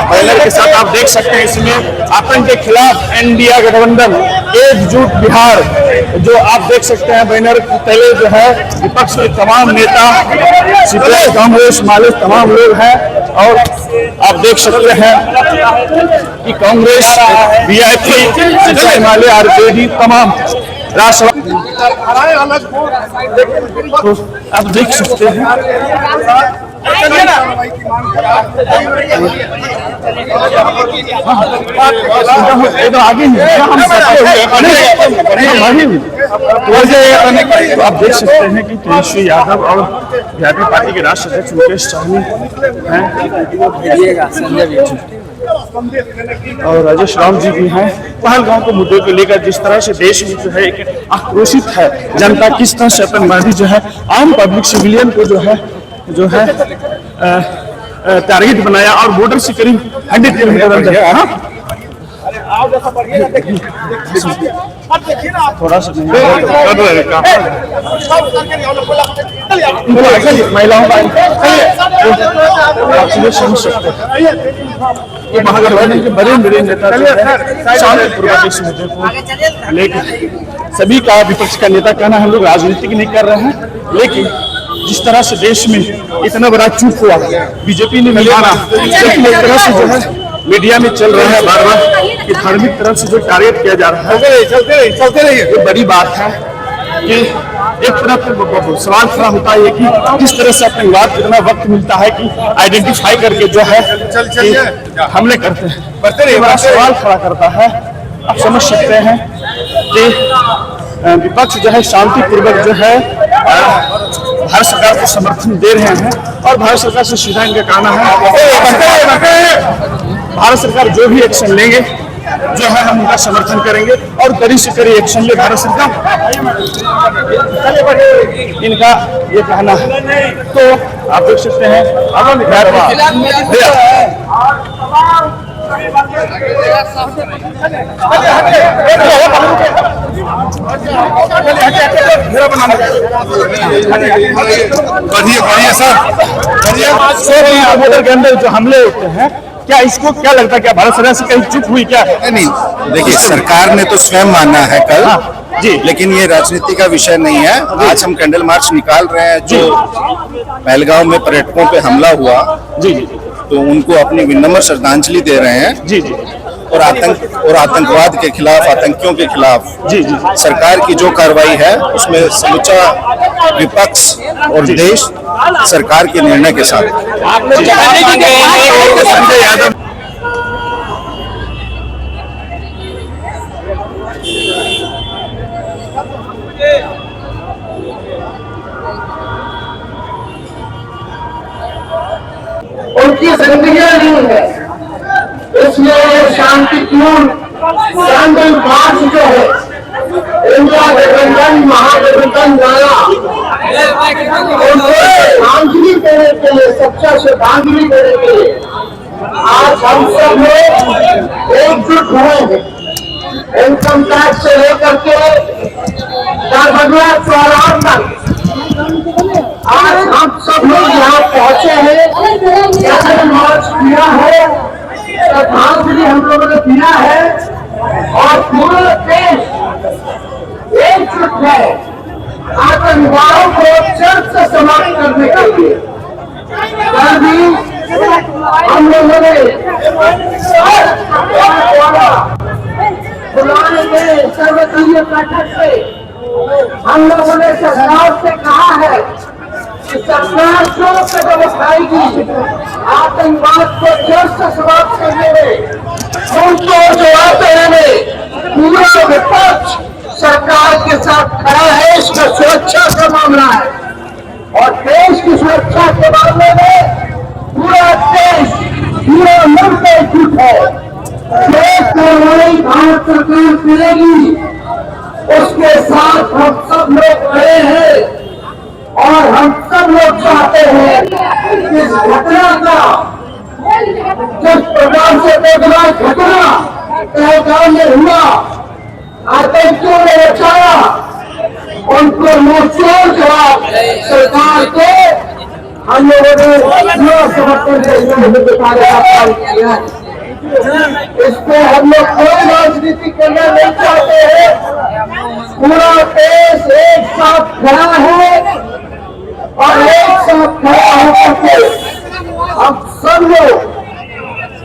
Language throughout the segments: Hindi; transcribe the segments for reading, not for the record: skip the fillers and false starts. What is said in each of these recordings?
बैनर के साथ आप देख सकते हैं इसमें आतंक के खिलाफ इंडिया गठबंधन एकजुट बिहार, जो आप देख सकते हैं बैनर पहले जो है विपक्ष के तमाम नेता, सीपीआई, कांग्रेस, मालेस तमाम लोग हैं। और आप देख सकते हैं कि कांग्रेस, वीआईपी, हिमालय, आरजेडी तमाम राष्ट्र, तो आप देख सकते हैं आगे तो आप देख सकते हैं कि तेजस्वी यादव और वीआईपी पार्टी के राष्ट्रीय अध्यक्ष मुकेश सहनी हैं और राजेश राम जी भी हैं। पहलगांव के मुद्दे को लेकर जिस तरह से देश में जो है एक आक्रोशित है जनता, किस तरह से आतंकवादी जो है आम पब्लिक सिविलियन को जो है टारगेट बनाया और बॉर्डर से करीब 100 किलोमीटर अंदर, थोड़ा सा महिलाओं का समझ सकते हैं। ये महागठबंधन के बड़े बड़े नेता शांतिपूर्वक इस मुद्दे को लेकर सभी का विपक्ष का नेता कहना हम लोग राजनीतिक नहीं कर रहे हैं, लेकिन जिस तरह से देश में इतना बड़ा चूक हुआ बीजेपी ने नहीं माना, लेकिन एक तरह से जो है मीडिया में चल रहा है बार बार कि धार्मिक तरफ से जो टारगेट किया जा रहा है, चलते रहिए, ये बड़ी बात है कि एक तरफ सवाल खड़ा होता है कि किस तरह से आतंकवाद कितना वक्त मिलता है कि आइडेंटिफाई करके जो है हमले करते हैं, बड़ा सवाल खड़ा करता है। आप समझ सकते हैं कि विपक्ष जो है शांतिपूर्वक जो है भारत सरकार को समर्थन दे रहे हैं और भारत सरकार से सीधा इनका कहना है भारत सरकार जो भी एक्शन लेंगे जो है हम उनका समर्थन करेंगे और कड़ी से कड़ी एक्शन ले भारत सरकार, इनका ये कहना है। तो आप देख सकते हैं बॉर्डर के अंदर जो हमले होते हैं, क्या इसको क्या लगता है, क्या भारत सरकार से कहीं चूक हुई क्या? नहीं, देखिए सरकार ने तो स्वयं माना है कल, जी, लेकिन ये राजनीति का विषय नहीं है। आज हम कैंडल मार्च निकाल रहे हैं जो पहलगांव में पर्यटकों पे हमला हुआ, जी, तो उनको अपनी विनम्र श्रद्धांजलि दे रहे हैं। जी जी, और आतंकवाद के खिलाफ, आतंकियों के खिलाफ जी जी, सरकार की जो कार्रवाई है उसमें समूचा विपक्ष और देश सरकार के निर्णय के साथ। संजय यादव उनकी जिंदगियां नहीं है, इसमें शांतिपूर्ण कैंडल मार्च जो है इंडिया गठबंधन महागठबंधन द्वारा उनको श्रद्धांजलि देने के लिए, सच्चा श्रद्धांजलि देने के लिए आज हम सब लोग एकजुट हुए हैं। इनकम टैक्स से लेकर के दरभंगा चौराहा तक आज हम सब लोग यहाँ पहुंचे हैं, कैंडल मार्च किया है, श्रद्धांजलि हम लोगों ने दिया है और पूरे देश एकजुट है आतंकवादियों को जड़ से समाप्त करने के लिए। कल भी हम लोगों ने बुलाने में सर्वदलीय बैठक से हम लोगों ने सरकार से कहा है कि सरकार जो कदम उठाएगी आतंकवाद को जड़ से समाप्त करने में उनको जवाब देने में पूरा विपक्ष सरकार के साथ खड़ा है। इसका सुरक्षा का मामला है और देश की सुरक्षा के मामले में पूरा देश, पूरा मुल्क एकजुट है। जो कार्रवाई भारत सरकार करेगी उसके साथ हम सब लोग खड़े हैं और हम सब लोग चाहते हैं इस घटना का, जिस प्रकार से बेगुनाह घटना पहलगाम में हुआ, आतंकियों ने बचाया, उनको मुंहतोड़ जवाब सरकार को हम लोगों ने जो समर्थन से हिंदुस्तान का काम किया है, इस पे हम लोग कोई राजनीति करना नहीं चाहते हैं। पूरा देश एक साथ खड़ा है और एक साथ खड़ा होकर के हम सब लोग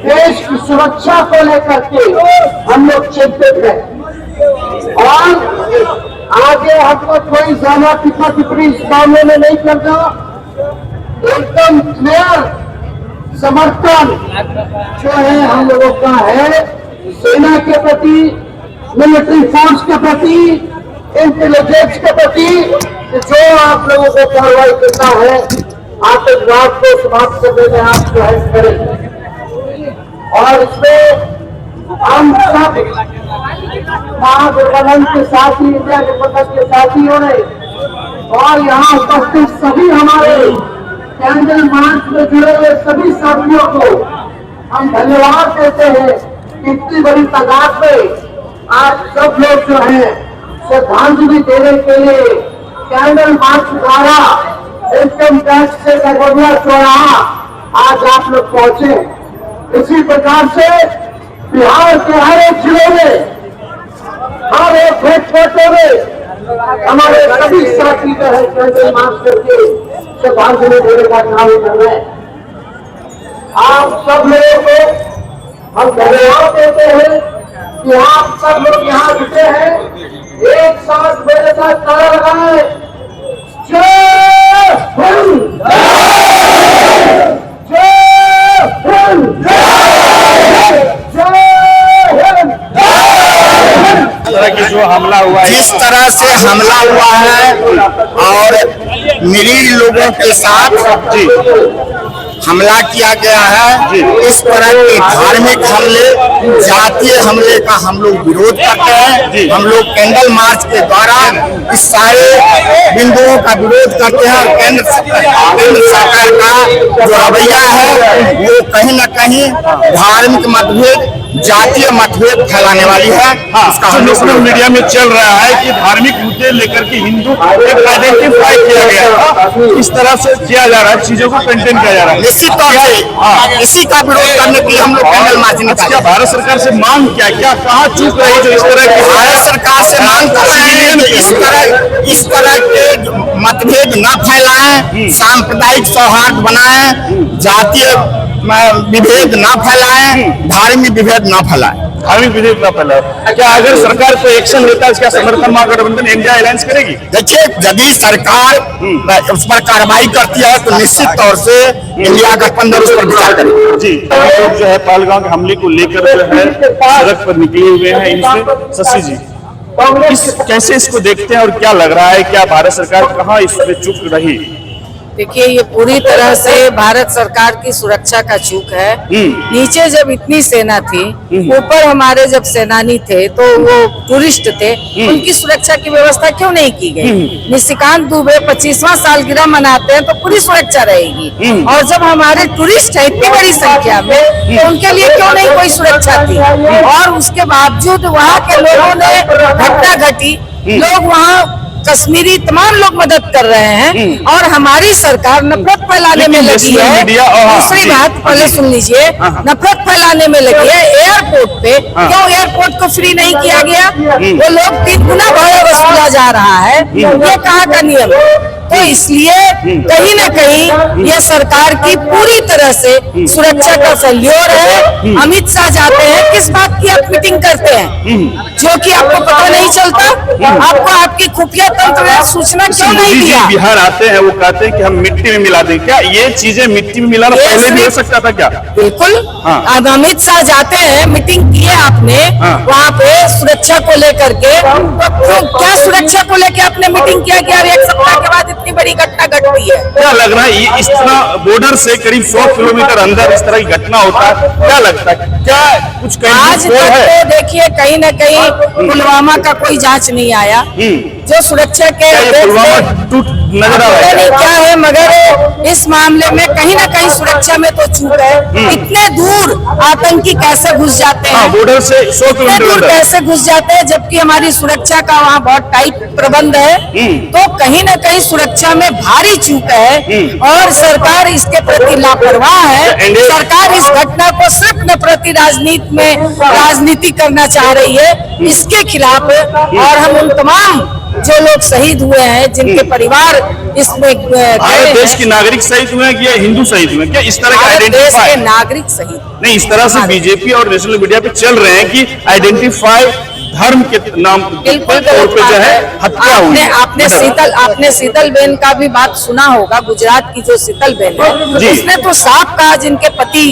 देश की सुरक्षा को लेकर के हम लोग चिंतित हैं और आगे हमको कोई ज्यादा टिप्पा टिप्पणी इस मामले में नहीं करना। एकदम क्लियर समर्थन जो है हम लोगों का है सेना के प्रति, मिलिट्री फोर्स के प्रति, इंटेलिजेंस के प्रति, जो आप लोगों को कार्रवाई करना है आतंकवाद को समाप्त करने में आप जो है करें। और इसमें हम सब महागठबंधन के साथी, इंडिया गठबंधन के साथी हो रहे और यहाँ उपस्थित सभी हमारे कैंडल मार्च में जुड़े हुए सभी साथियों को हम धन्यवाद देते हैं। इतनी बड़ी तादाद में आप सब लोग जो है श्रद्धांजलि देने के लिए कैंडल मार्च द्वारा इनकम टैक्स से गड़बड़िया चौराहा आज आप लोग पहुंचे। इसी प्रकार से बिहार के हर एक जिले में, हर एक हेडक्वार्टर में हमारे सभी साथी जो है कैंडल मार्च करके श्रद्धांजलि देने का काम कर रहे हैं। आप सब लोगों को हम धन्यवाद देते हैं कि आप सब लोग यहाँ जुटे हैं। एक साथ मेरे साथ नारा लगाए, जय हिंद, जय हिंद, जो हमला हुआ है, जिस तरह से हमला हुआ है और निरीह लोगों के साथ हमला किया गया है, इस तरह के धार्मिक हमले, जातीय हमले का हम लोग विरोध करते हैं। हम लोग कैंडल मार्च के द्वारा इस सारे बिंदुओं का विरोध करते हैं और केंद्र सरकार का जो रवैया है वो कहीं न कहीं धार्मिक मतभेद, जातीय मतभेद फैलाने वाली है। उसका सोशल मीडिया में चल रहा है कि धार्मिक मुद्दे लेकर के हिंदू आइडेंटिफाई किया गया, इस तरह से किया जा रहा है, चीजों को कंटेन किया जा रहा है। निश्चित तौर से इसी का विरोध करने के लिए हम लोग कैंडल मार्च निकाले। क्या भारत सरकार से मांग क्या कहाँ चूक रही जो इस तरह की भारत सरकार से मांग कर रहे हैं कि इस तरह के मतभेद न फैलाएं, सांप्रदायिक सौहार्द बनाएं, जातीय विभेद न फैलाएं, धार्मिक विभेद न फैलाएं। धार्मिक विभेद न फैलाएं। क्या अगर सरकार को एक्शन लेता है इसका समर्थन महागठबंधन इंडिया अलायंस करेगी? देखिए, यदि सरकार उस पर कार्रवाई करती है तो निश्चित तौर से इंडिया गठबंधन उस पर विचार करेगी। जी, लोग जो है पहलगाम के हमले को लेकर जो है सड़क पर निकले हुए हैं। इनसे शशि जी कैसे इसको देखते हैं और क्या लग रहा है, क्या भारत सरकार कहाँ इसमें चूक रही? देखिए, ये पूरी तरह से भारत सरकार की सुरक्षा का चूक है। नीचे जब इतनी सेना थी, ऊपर हमारे जब सेनानी थे तो वो टूरिस्ट थे, उनकी सुरक्षा की व्यवस्था क्यों नहीं की गई? निशिकांत दुबे 25वां सालगिरह मनाते हैं तो पूरी सुरक्षा रहेगी, और जब हमारे टूरिस्ट है इतनी बड़ी संख्या में तो उनके लिए क्यों नहीं कोई सुरक्षा थी? और उसके बावजूद वहाँ के लोगों ने घटना घटी, लोग वहाँ कश्मीरी तमाम लोग मदद कर रहे हैं और हमारी सरकार नफरत फैलाने में लगी है। दूसरी बात पहले सुन लीजिए, नफरत फैलाने में लगी है। एयरपोर्ट पे क्यों एयरपोर्ट को फ्री नहीं किया गया? वो लोग 3 गुना भाड़ा वसूला जा रहा है, ये कहाँ का नियम? तो इसलिए कहीं न कहीं ये सरकार की पूरी तरह से सुरक्षा का फेल्योर है। अमित शाह जाते हैं, किस बात की आप मीटिंग करते हैं जो कि आपको पता नहीं चलता? आपको आपकी खुफिया तंत्र ने सूचना क्यों नहीं दिया? बिहार आते हैं, वो कहते हैं कि हम मिट्टी में मिला दें। क्या ये चीजें मिट्टी में मिलाना पहले भी हो सकता था क्या? बिल्कुल। अब अमित शाह जाते हैं, मीटिंग की है आपने वहाँ पे सुरक्षा को लेकर के, तो क्या सुरक्षा को लेकर आपने मीटिंग किया कि अब 1 सप्ताह के बाद इतनी बड़ी घटना घटती है? क्या लग रहा है ये इस तरह बॉर्डर से करीब 100 किलोमीटर अंदर इस तरह की घटना होता है? क्या लगता है, क्या कुछ आज तक तो देखिए कहीं न कहीं पुलवामा का कोई जांच नहीं आया, जो सुरक्षा के नजर आ रहा है नहीं क्या है, मगर इस मामले में कहीं ना कहीं सुरक्षा में तो चूक है। इतने दूर आतंकी कैसे घुस जाते हैं, बॉर्डर से 100 इतने दूर किलोमीटर कैसे घुस जाते हैं, जबकि हमारी सुरक्षा का वहाँ बहुत टाइट प्रबंध है। तो कहीं ना कहीं सुरक्षा में भारी चूक है और सरकार इसके प्रति लापरवाह है। सरकार इस घटना को सिर्फ नफरती राजनीति करना चाह रही है, इसके खिलाफ। और हम उन तमाम जो लोग शहीद हुए हैं, जिनके परिवार इसमें भारत देश के नागरिक शहीद हुए हैं या हिंदू शहीद हुए हैं, क्या इस तरह का भारत देश के आइडेंटिफाई नागरिक शहीद नहीं, इस तरह से बीजेपी और नेशनल मीडिया पे चल रहे हैं कि आइडेंटिफाई धर्म के नाम बिल्कुल तौर पे जो है हत्या हुई। आपने शीतल बेन का भी बात सुना होगा, गुजरात की जो शीतल बेन है, उसने तो साफ कहा, जिनके पति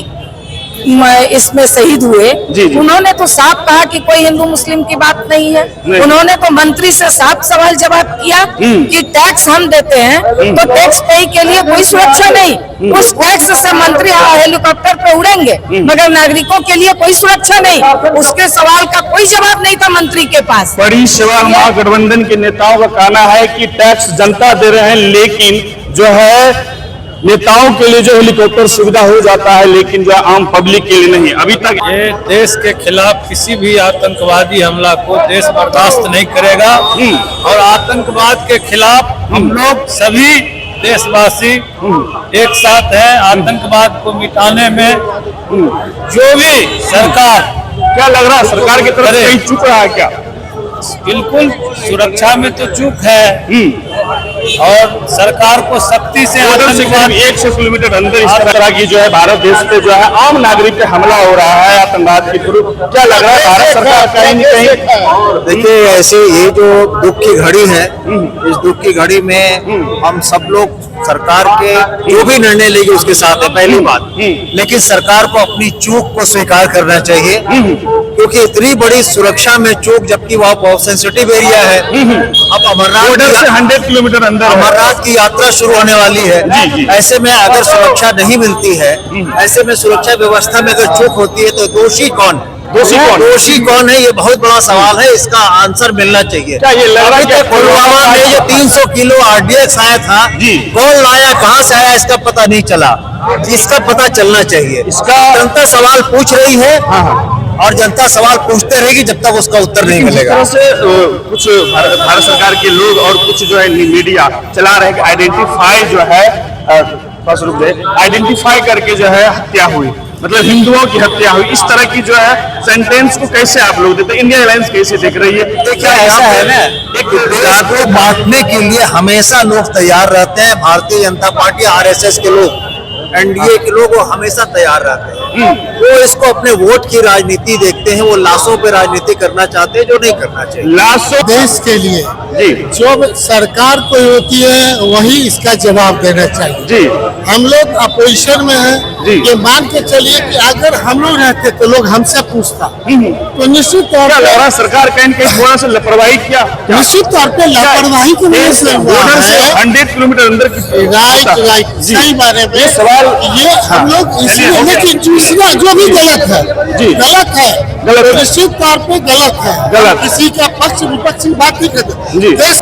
इसमें शहीद हुए, उन्होंने तो साफ कहा कि कोई हिंदू मुस्लिम की बात नहीं है। उन्होंने तो मंत्री से साफ सवाल जवाब किया कि टैक्स हम देते हैं तो टैक्स पे के लिए कोई सुरक्षा नहीं, उस टैक्स से मंत्री हेलीकॉप्टर पे उड़ेंगे मगर नागरिकों के लिए कोई सुरक्षा नहीं। उसके सवाल का कोई जवाब नहीं था मंत्री के पास। बड़ी सेवा महागठबंधन के नेताओं का कहना है कि टैक्स जनता दे रहे हैं, लेकिन जो है नेताओं के लिए जो हेलीकॉप्टर सुविधा हो जाता है, लेकिन जो आम पब्लिक के लिए नहीं। अभी तक ये देश के खिलाफ किसी भी आतंकवादी हमला को देश बर्दाश्त नहीं करेगा और आतंकवाद के खिलाफ हम लोग सभी देशवासी एक साथ हैं। आतंकवाद को मिटाने में जो भी सरकार, क्या लग रहा है सरकार की तरफ से कहीं चूक रहा है क्या? बिल्कुल सुरक्षा में तो चूक है और सरकार को सख्ती से 100 किलोमीटर अंदर इस तरह की जो है भारत देश पे जो है आम नागरिक पे हमला हो रहा है आतंकवाद के थ्रू, क्या लग रहा है भारत सरकार कहीं न कहीं? देखिए, ऐसे ये जो दुख की घड़ी है, इस दुख की घड़ी में हम सब लोग सरकार के जो भी निर्णय लेगी उसके साथ है, पहली बात। लेकिन सरकार को अपनी चूक को स्वीकार करना चाहिए, क्योंकि इतनी बड़ी सुरक्षा में चूक, जबकि वह बहुत सेंसिटिव एरिया है। अब अमरनाथ से 100 किलोमीटर अंदर अमरनाथ की यात्रा शुरू होने वाली है। ऐसे में अगर सुरक्षा नहीं मिलती है, ऐसे में सुरक्षा व्यवस्था में अगर चूक होती है तो दोषी कौन है, ये बहुत बड़ा सवाल है। इसका आंसर मिलना चाहिए। क्या ये लग रहा है कि पुलवामा में जो 300 किलो RDX आया था, कौन लाया, कहाँ से आया, इसका पता नहीं चला। इसका पता चलना चाहिए। इसका जनता सवाल पूछ रही है और जनता सवाल पूछते रहेगी जब तक उसका उत्तर नहीं मिलेगा। इस तरह से कुछ भारत सरकार के लोग और कुछ जो है मीडिया चला रहे हैं कि आइडेंटिफाई जो है आइडेंटिफाई करके जो है हत्या हुई, मतलब हिंदुओं की हत्या हुई। इस तरह की जो है सेंटेंस को कैसे आप लोग देते हैं, इंडियन अलायंस कैसे देख रही है? देखिए, ऐसा है ना, एक देश को बांटने के लिए हमेशा लोग तैयार रहते हैं। भारतीय जनता पार्टी, RSS के लोग, NDA के लोग, वो हमेशा तैयार रहते हैं। वो इसको अपने वोट की राजनीति देखते हैं, वो लाशों पे राजनीति करना चाहते हैं, जो नहीं करना चाहिए। लाशों देश के लिए जो सरकार कोई होती है वही इसका जवाब देना चाहिए। जी, हम लोग अपोजिशन में हैं, ये मान के चलिए कि अगर हम लोग रहते तो लोग हमसे पूछता, तो निश्चित तौर पर सरकार कहीं कहीं थोड़ा सा लापरवाही किया, निश्चित तौर पे लापरवाही की वजह से हुआ है। 100 किलोमीटर अंदर की राइट, सही बारे में सवाल ये हम लोग इसलिए, लेकिन दूसरा जो भी गलत है, गलत है, निश्चित तौर पे गलत है। किसी का पक्ष विपक्ष की बात नहीं करते। देश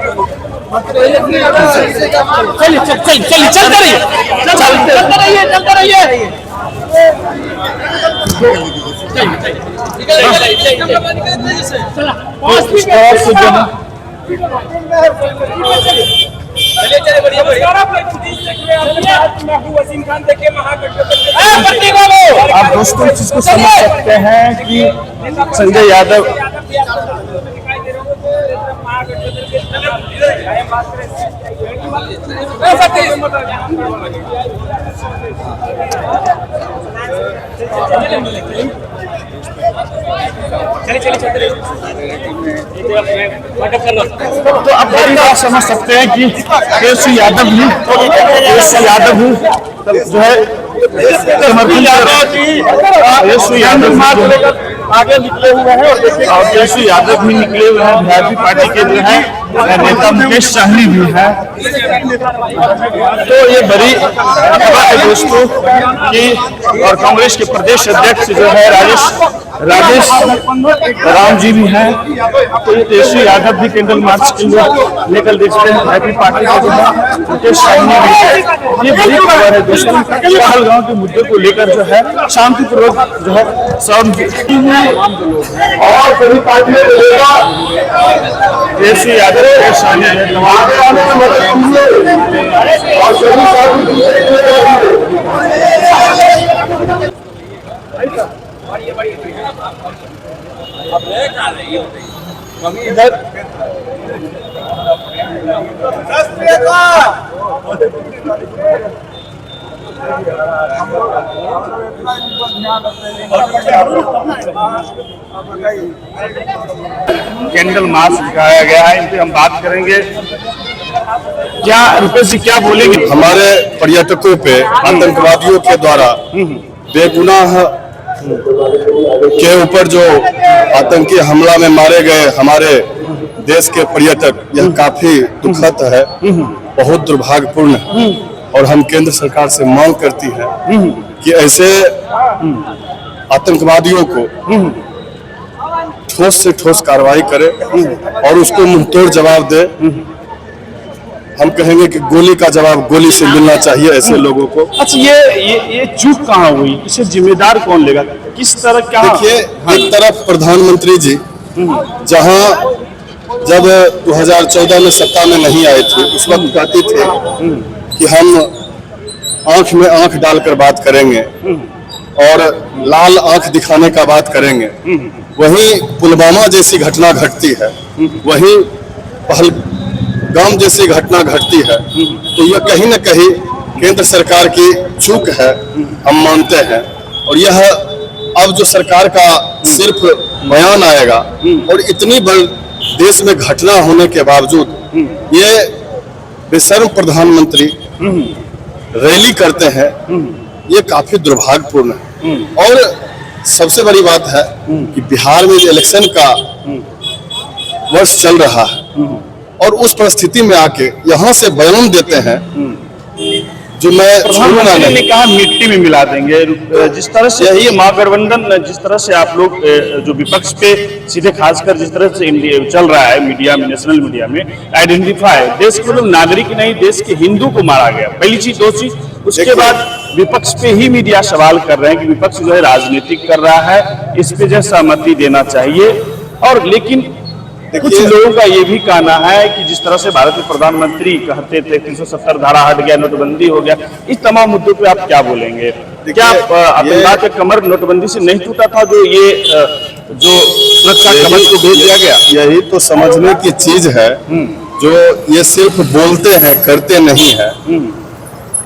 आप दोस्तों इस चीज को समझ सकते हैं कि संजय यादव तो अब आप समझ सकते हैं कि तेजस्वी यादव भी जो है तेजस्वी यादव आगे निकले हुए हैं और तेजस्वी यादव भी निकले हुए हैं। वीआईपी पार्टी के जो है नेता मुकेश सहनी भी है। तो ये बड़ी खबर है दोस्तों कि और कांग्रेस के प्रदेश अध्यक्ष जो है राजेश राम जी भी हैं। तो ये तेजस्वी यादव भी कैंडल मार्च के लिए लेकर देखते हैं। हैप्पी पार्टी का जो है मुकेश सहनी भी है। ये बड़ी खबर है दोस्तों, पहलगांव के मुद्दे को लेकर जो है शांतिपूर्वक जो है और सभी पार्टियों को लेगा तेजस्वी यादव मुकेश सहनी आगे आने में मदद कीजिए और सभी पार्टी कैंडल मार्च दिखाया गया है, इन पे हम बात करेंगे। क्या रुपेश जी क्या बोलेंगे? हमारे पर्यटकों पे आतंकवादियों के द्वारा बेगुनाह के ऊपर जो आतंकी हमला में मारे गए हमारे देश के पर्यटक, यह काफी दुखद है, बहुत दुर्भाग्यपूर्ण है। और हम केंद्र सरकार से मांग करती है कि ऐसे आतंकवादियों को ठोस से ठोस कार्रवाई करे और उसको मुंहतोड़ जवाब दे। हम कहेंगे कि गोली का जवाब गोली से मिलना चाहिए ऐसे लोगों को। अच्छा, ये चूक कहाँ हुई? इसे जिम्मेदार कौन लेगा? किस तरह क्या? देखिए, एक तरफ प्रधानमंत्री जी जहां जब 2014 में सत्ता में नहीं आए थे, उस वक्त कहते थे कि हम आंख में आंख डालकर बात करेंगे और लाल आंख दिखाने का बात करेंगे। वहीं पुलवामा जैसी घटना घटती है, वहीं पहलगाम जैसी घटना घटती है, तो यह कहीं न कहीं केंद्र सरकार की चूक है, हम मानते हैं। और यह अब जो सरकार का सिर्फ बयान आएगा और इतनी बड़ी देश में घटना होने के बावजूद ये बेशर्म प्रधानमंत्री रैली करते हैं, ये काफी दुर्भाग्यपूर्ण है। और सबसे बड़ी बात है कि बिहार में इलेक्शन का वर्ष चल रहा है और उस परिस्थिति में आके यहाँ से बयान देते हैं जो मैं प्रधानमंत्री ने कहा मिट्टी में मिला देंगे। जिस तरह से यही महागठबंधन, जिस तरह से आप लोग जो विपक्ष पे सीधे खासकर जिस तरह से चल रहा है मीडिया में, नेशनल मीडिया में आइडेंटिफाई, देश के लोग नागरिक नहीं, देश के हिंदू को मारा गया, पहली चीज। दो चीज, उसके बाद विपक्ष पे ही मीडिया सवाल कर रहे हैं कि विपक्ष जो है राजनीतिक कर रहा है, इस पे जो सहमति देना चाहिए। और लेकिन कुछ लोगों का ये भी कहना है कि जिस तरह से भारत के प्रधानमंत्री कहते थे 370 धारा हट गया, नोटबंदी हो गया, इस तमाम मुद्दों पे आप क्या बोलेंगे? क्या आतंकवाद का कमर नोटबंदी से नहीं टूटा था जो ये जो सुरक्षा कवच को भेज दिया गया? यही तो समझने की चीज है, जो ये सिर्फ बोलते हैं करते नहीं है।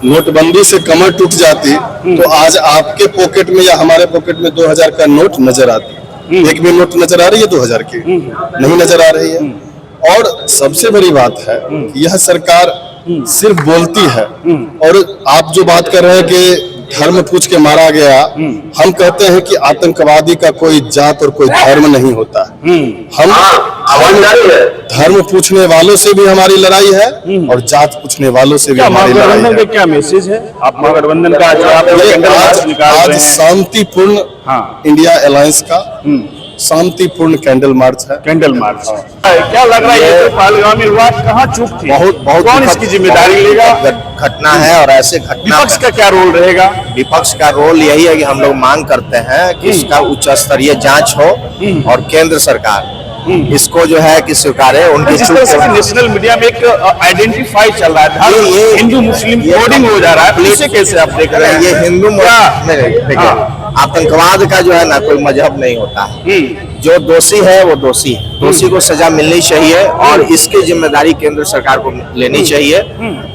नोटबंदी से कमर टूट जाती तो आज आपके पॉकेट में या हमारे पॉकेट में 2000 का नोट नजर आती। एक भी नोट नजर आ रही है 2000 की? नहीं नजर आ रही है। और सबसे बड़ी बात है कि यह सरकार सिर्फ बोलती है। और आप जो बात कर रहे हैं कि धर्म पूछ के मारा गया, हम कहते हैं कि आतंकवादी का कोई जात और कोई धर्म नहीं होता। हम धर्म पूछने वालों से भी हमारी लड़ाई है और जात पूछने वालों से भी हमारी लड़ाई है। क्या मैसेज है आप महागठबंधन का जो आप आज शांतिपूर्ण इंडिया अलायंस का शांतिपूर्ण कैंडल मार्च है। कैंडल मार्च क्या लग रहा है ये पहलगाम में हुआ, कहाँ चूक थी? बहुत कौन इसकी जिम्मेदारी लेगा? घटना है और ऐसे घटना विपक्ष का क्या रोल रहेगा? विपक्ष का रोल यही है कि हम लोग मांग करते हैं कि इसका उच्च स्तरीय जांच हो और केंद्र सरकार इसको जो है कि स्वीकारे। उनकी जिस तरह से नेशनल मीडिया में एक आइडेंटिफाई चल रहा है, ये हिंदू मुस्लिम कोडिंग हो जा रहा है, इसे कैसे आप देख रहे हैं? ये हिंदू देखिए, आतंकवाद का जो है ना कोई मजहब नहीं होता है। जो दोषी है वो दोषी है, दोषी को सजा मिलनी चाहिए और इसकी जिम्मेदारी केंद्र सरकार को लेनी चाहिए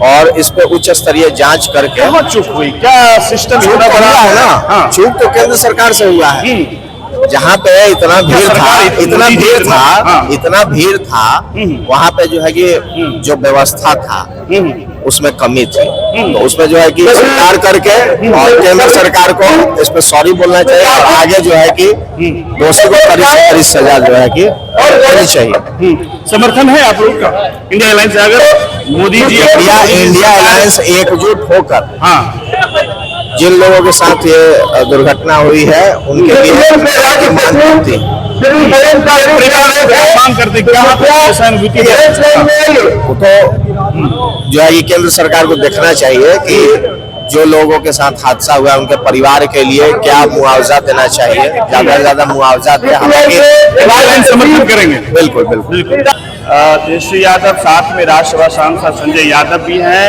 और इस पे उच्च स्तरीय जांच करके। कहाँ चूक हुई? क्या सिस्टम इतना बड़ा है ना? चूक तो केंद्र सरकार से हुआ है। जहाँ पे इतना भीड़ था वहाँ पे जो है कि जो व्यवस्था था उसमें कमी थी, तो उसमें जो है कि सरकार करके और केंद्र सरकार को इस पे सॉरी बोलना चाहिए और आगे जो है कि दोषी को कड़ी से कड़ी सजा जो है कि देनी चाहिए। समर्थन है आप लोग का इंडिया अलायंस, अगर मोदी जी इंडिया अलायंस एकजुट होकर जिन लोगों के साथ ये दुर्घटना हुई है उनके लिए मांग करते जो है ये केंद्र सरकार को देखना चाहिए कि जो लोगों के साथ हादसा हुआ उनके परिवार के लिए क्या मुआवजा देना चाहिए, ज्यादा से ज्यादा मुआवजा दे। समर्थन करेंगे। बिल्कुल बिल्कुल। तेजस्वी यादव, साथ में राज्यसभा सांसद संजय यादव भी हैं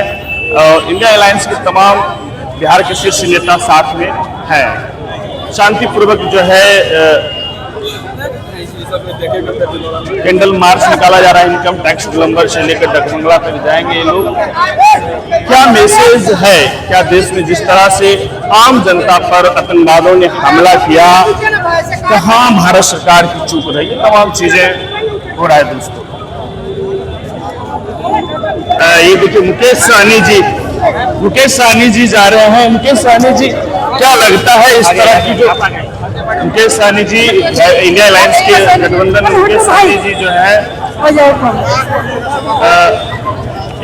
और इंडिया अलायंस के तमाम बिहार के शीर्ष नेता साथ में हैं। शांतिपूर्वक जो है कैंडल मार्च निकाला जा रहा है। इनकम टैक्स गोलंबर से लेकर डकबंगला तक जाएंगे ये लोग। क्या मैसेज है, क्या देश में जिस तरह से आम जनता पर आतंकवादियों ने हमला किया, कहाँ भारत सरकार की चूक रही है, तमाम चीजें हो रहा है दोस्तों। ये देखिए मुकेश सहनी जी जा रहे हैं। मुकेश सहनी जी, क्या लगता है इस तरह की जो मुकेश सहनी जी इंडिया अलायंस के गठबंधन में मुकेश सहनी जी जो है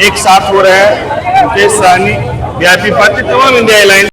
एक साथ हो रहे हैं। मुकेश सहनी वीआईपी पार्टी तमाम इंडिया अलायंस